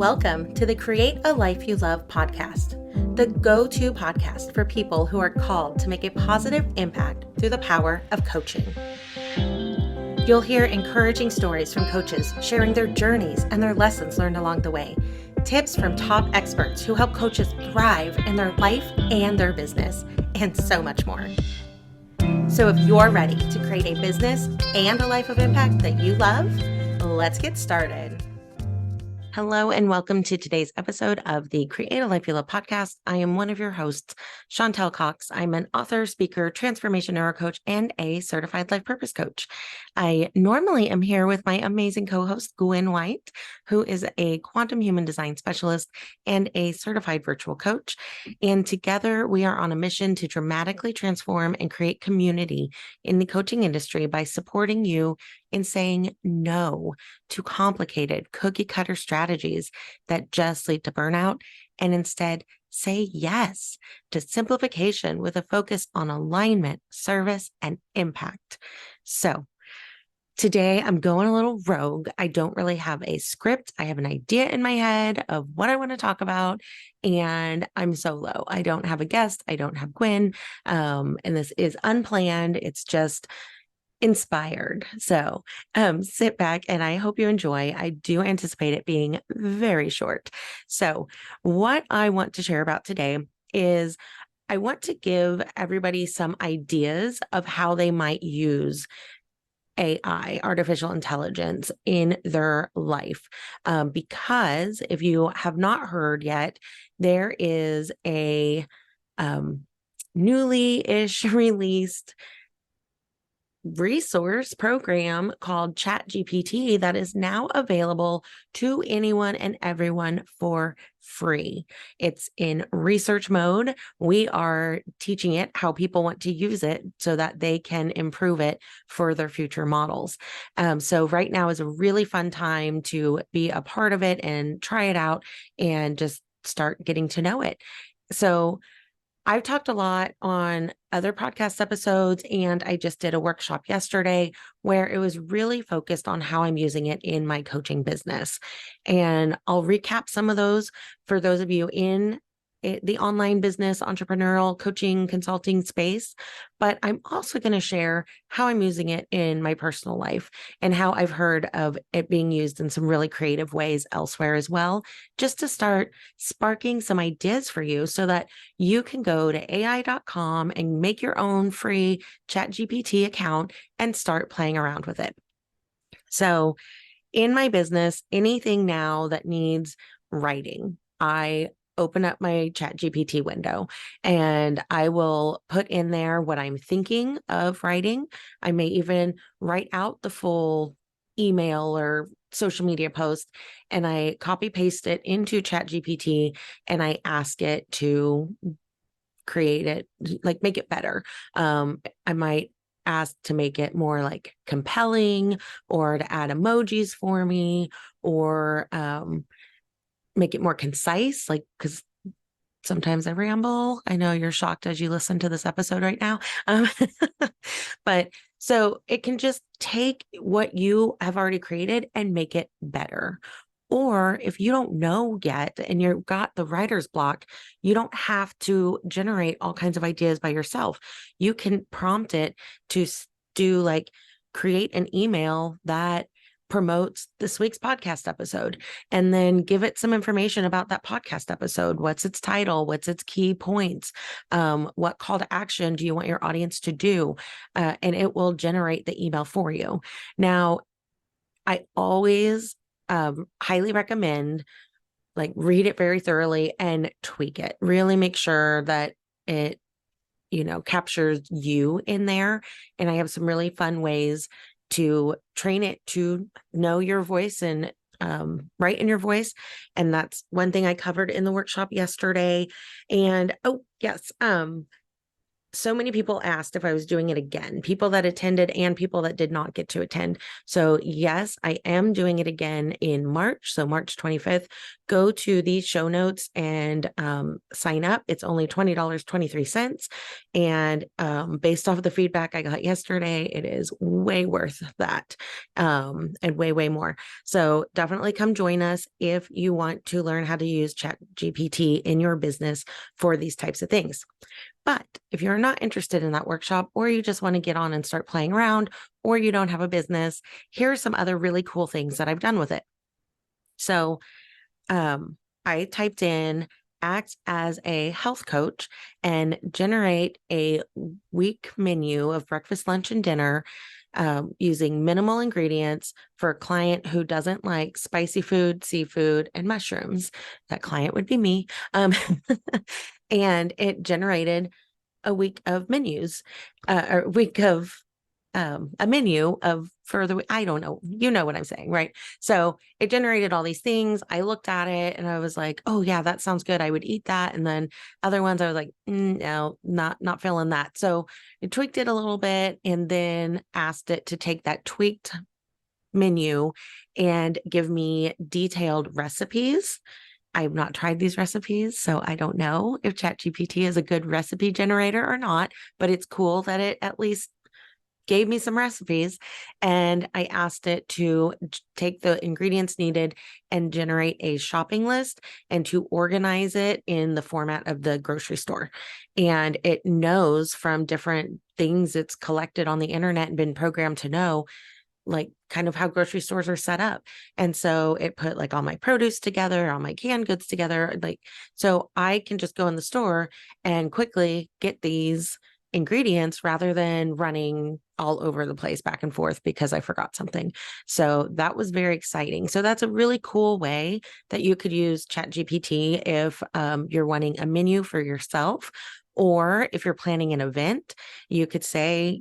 Welcome to the Create a Life You Love podcast, the go-to podcast for people who are called to make a positive impact through the power of coaching. You'll hear encouraging stories from coaches sharing their journeys and their lessons learned along the way, tips from top experts who help coaches thrive in their life and their business, and so much more. So if you're ready to create a business and a life of impact that you love, let's get started. Hello and welcome to today's episode of the Create a Life You Love podcast. I am one of your hosts, Chantal Cox. I'm an author, speaker, transformation neurocoach, and a certified life purpose coach. I normally am here with my amazing co-host, Gwen White, who is a quantum human design specialist and a certified virtual coach. And together we are on a mission to dramatically transform and create community in the coaching industry by supporting you in saying no to complicated cookie cutter strategies that just lead to burnout, and instead say yes to simplification with a focus on alignment, service, and impact. So today I'm going a little rogue. I don't really have a script. I have an idea in my head of what I want to talk about, and I'm solo. I don't have a guest. I don't have Gwen, and this is unplanned. It's just inspired. So sit back and I hope you enjoy. I do anticipate it being very short. So what I want to share about today is I want to give everybody some ideas of how they might use AI, artificial intelligence, in their life. Because if you have not heard yet, there is a newly-ish released resource program called ChatGPT that is now available to anyone and everyone for free. It's in research mode. We are teaching it how people want to use it so that they can improve it for their future models. So right now is a really fun time to be a part of it and try it out and just start getting to know it. So I've talked a lot on other podcast episodes, and I just did a workshop yesterday where it was really focused on how I'm using it in my coaching business. And I'll recap some of those for those of you in the online business, entrepreneurial coaching, consulting space. But I'm also going to share how I'm using it in my personal life and how I've heard of it being used in some really creative ways elsewhere as well, just to start sparking some ideas for you so that you can go to AI.com and make your own free ChatGPT account and start playing around with it. So in my business, anything now that needs writing, I open up my ChatGPT window and I will put in there what I'm thinking of writing. I may even write out the full email or social media post, and I copy paste it into ChatGPT and I ask it to create it, like make it better. I might ask to make it more like compelling, or to add emojis for me, or make it more concise, like, because sometimes I ramble. I know you're shocked as you listen to this episode right now. But so it can just take what you have already created and make it better. Or if you don't know yet and you've got the writer's block, you don't have to generate all kinds of ideas by yourself. You can prompt it to do like create an email that promotes this week's podcast episode, and then give it some information about that podcast episode. What's its title? What's its key points? What call to action do you want your audience to do? And it will generate the email for you. Now, I always highly recommend read it very thoroughly and tweak it. Really make sure that it, captures you in there. And I have some really fun ways to train it to know your voice and write in your voice. And that's one thing I covered in the workshop yesterday. And oh yes, so many people asked if I was doing it again, people that attended and people that did not get to attend. So, yes, I am doing it again in March. So, March 25th, go to the show notes and sign up. It's only $20.23. And based off of the feedback I got yesterday, it is way worth that and way, way more. So, definitely come join us if you want to learn how to use ChatGPT in your business for these types of things. But if you're not interested in that workshop, or you just want to get on and start playing around, or you don't have a business, here are some other really cool things that I've done with it. So I typed in act as a health coach and generate a week menu of breakfast, lunch, and dinner using minimal ingredients for a client who doesn't like spicy food, seafood, and mushrooms. That client would be me. And it generated a week of menus, or a week of a menu of for the, I don't know, you know what I'm saying, right? So it generated all these things. I looked at it and I was like, oh yeah, that sounds good. I would eat that. And then other ones I was like, no, not feeling that. So it tweaked it a little bit and then asked it to take that tweaked menu and give me detailed recipes. I've not tried these recipes, so I don't know if ChatGPT is a good recipe generator or not, but it's cool that it at least gave me some recipes. And I asked it to take the ingredients needed and generate a shopping list and to organize it in the format of the grocery store. And it knows from different things it's collected on the internet and been programmed to know, like kind of how grocery stores are set up. And so it put like all my produce together, all my canned goods together. Like, so I can just go in the store and quickly get these ingredients rather than running all over the place back and forth because I forgot something. So that was very exciting. So that's a really cool way that you could use ChatGPT if you're wanting a menu for yourself, or if you're planning an event, you could say,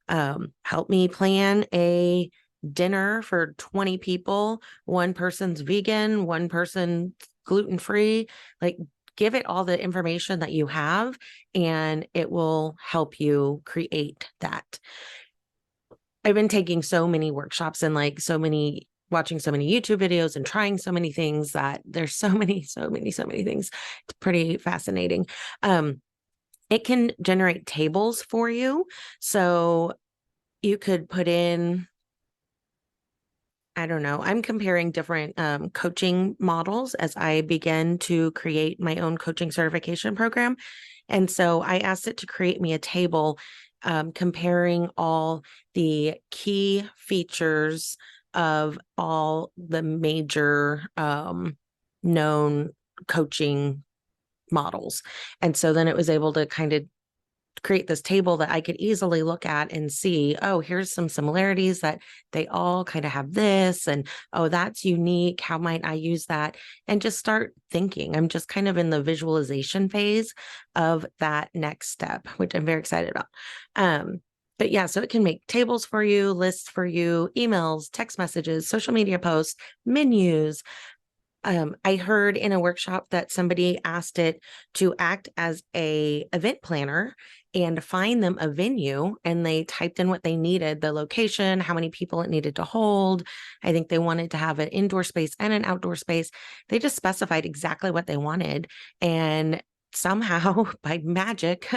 help me plan a dinner for 20 people. One person's vegan, one person gluten-free. Like, give it all the information that you have, and it will help you create that. I've been taking so many workshops and watching so many YouTube videos and trying so many things that there's so many things. It's pretty fascinating. It can generate tables for you. So you could put in, I don't know, I'm comparing different coaching models as I begin to create my own coaching certification program. And so I asked it to create me a table comparing all the key features of all the major known coaching models. And so then it was able to kind of create this table that I could easily look at and see, oh, here's some similarities that they all kind of have this, and oh, that's unique. How might I use that? And just start thinking. I'm just kind of in the visualization phase of that next step, which I'm very excited about. But yeah, so it can make tables for you, lists for you, emails, text messages, social media posts, menus. I heard in a workshop that somebody asked it to act as a event planner and find them a venue, and they typed in what they needed, the location, how many people it needed to hold. I think they wanted to have an indoor space and an outdoor space. They just specified exactly what they wanted. And somehow by magic,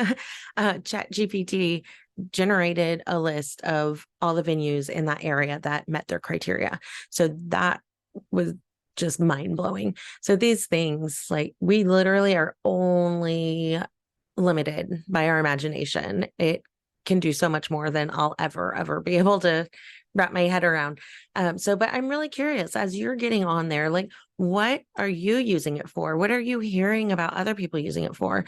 ChatGPT generated a list of all the venues in that area that met their criteria. So that was just mind blowing. So these things, like, we literally are only limited by our imagination. It can do so much more than I'll ever be able to wrap my head around. But I'm really curious, as you're getting on there, like, what are you using it for? What are you hearing about other people using it for?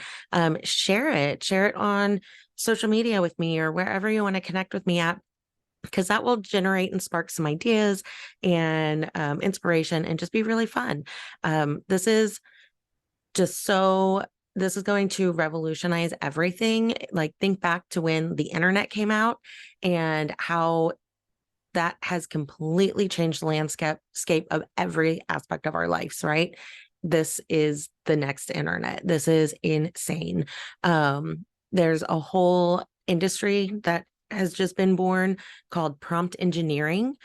Share it on social media with me, or wherever you want to connect with me at, because that will generate and spark some ideas and inspiration and just be really fun. This is going to revolutionize everything. Like, think back to when the internet came out and how that has completely changed the landscape of every aspect of our lives, right? This is the next internet. This is insane. There's a whole industry that has just been born called prompt engineering,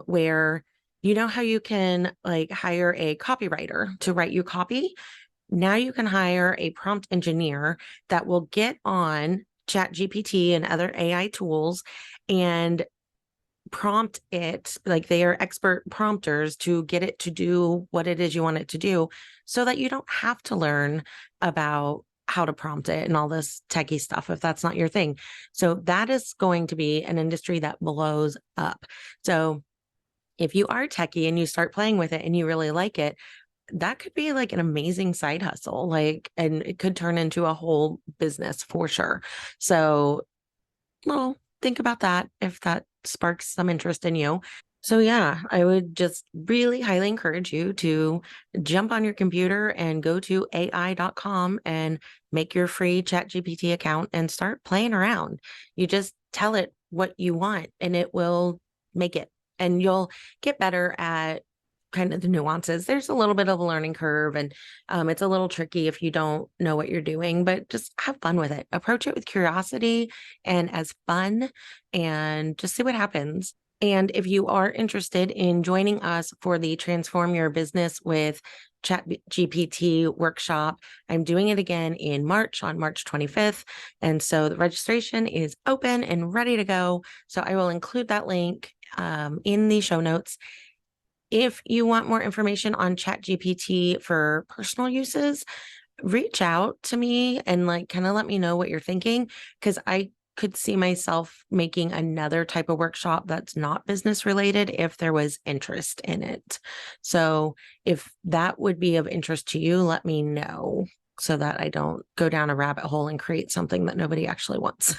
where you know how you can like hire a copywriter to write you copy? Now you can hire a prompt engineer that will get on ChatGPT and other AI tools and prompt it, like they are expert prompters, to get it to do what it is you want it to do, so that you don't have to learn about how to prompt it and all this techie stuff if that's not your thing. So that is going to be an industry that blows up. So if you are techie and you start playing with it and you really like it, that could be like an amazing side hustle, like, and it could turn into a whole business for sure. So, well, think about that if that sparks some interest in you. So, yeah, I would just really highly encourage you to jump on your computer and go to AI.com and make your free ChatGPT account and start playing around. You just tell it what you want and it will make it, and you'll get better at kind of the nuances. There's a little bit of a learning curve, and it's a little tricky if you don't know what you're doing, but just have fun with it. Approach it with curiosity and as fun, and just see what happens. And if you are interested in joining us for the Transform Your Business with ChatGPT workshop, I'm doing it again in March, on March 25th. And so the registration is open and ready to go. So I will include that link in the show notes. If you want more information on ChatGPT for personal uses, reach out to me and like kind of let me know what you're thinking, because I could see myself making another type of workshop that's not business related if there was interest in it. So if that would be of interest to you, let me know so that I don't go down a rabbit hole and create something that nobody actually wants.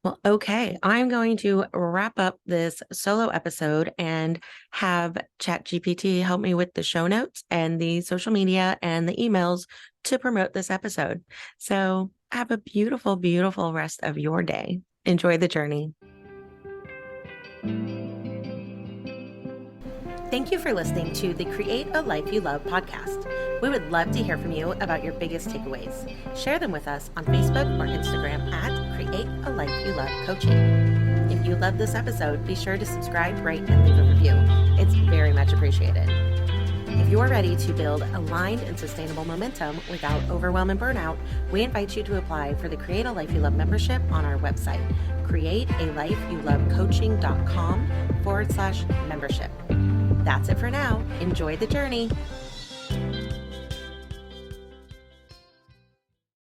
Well, okay, I'm going to wrap up this solo episode and have ChatGPT help me with the show notes and the social media and the emails to promote this episode. So have a beautiful, beautiful rest of your day. Enjoy the journey. Thank you for listening to the Create a Life You Love podcast. We would love to hear from you about your biggest takeaways. Share them with us on Facebook or Instagram at Create a Life You Love Coaching. If you love this episode, be sure to subscribe, rate, and leave a review. It's very much appreciated. If you are ready to build aligned and sustainable momentum without overwhelm and burnout, we invite you to apply for the Create a Life You Love membership on our website, createalifeyoulovecoaching.com/membership. That's it for now. Enjoy the journey.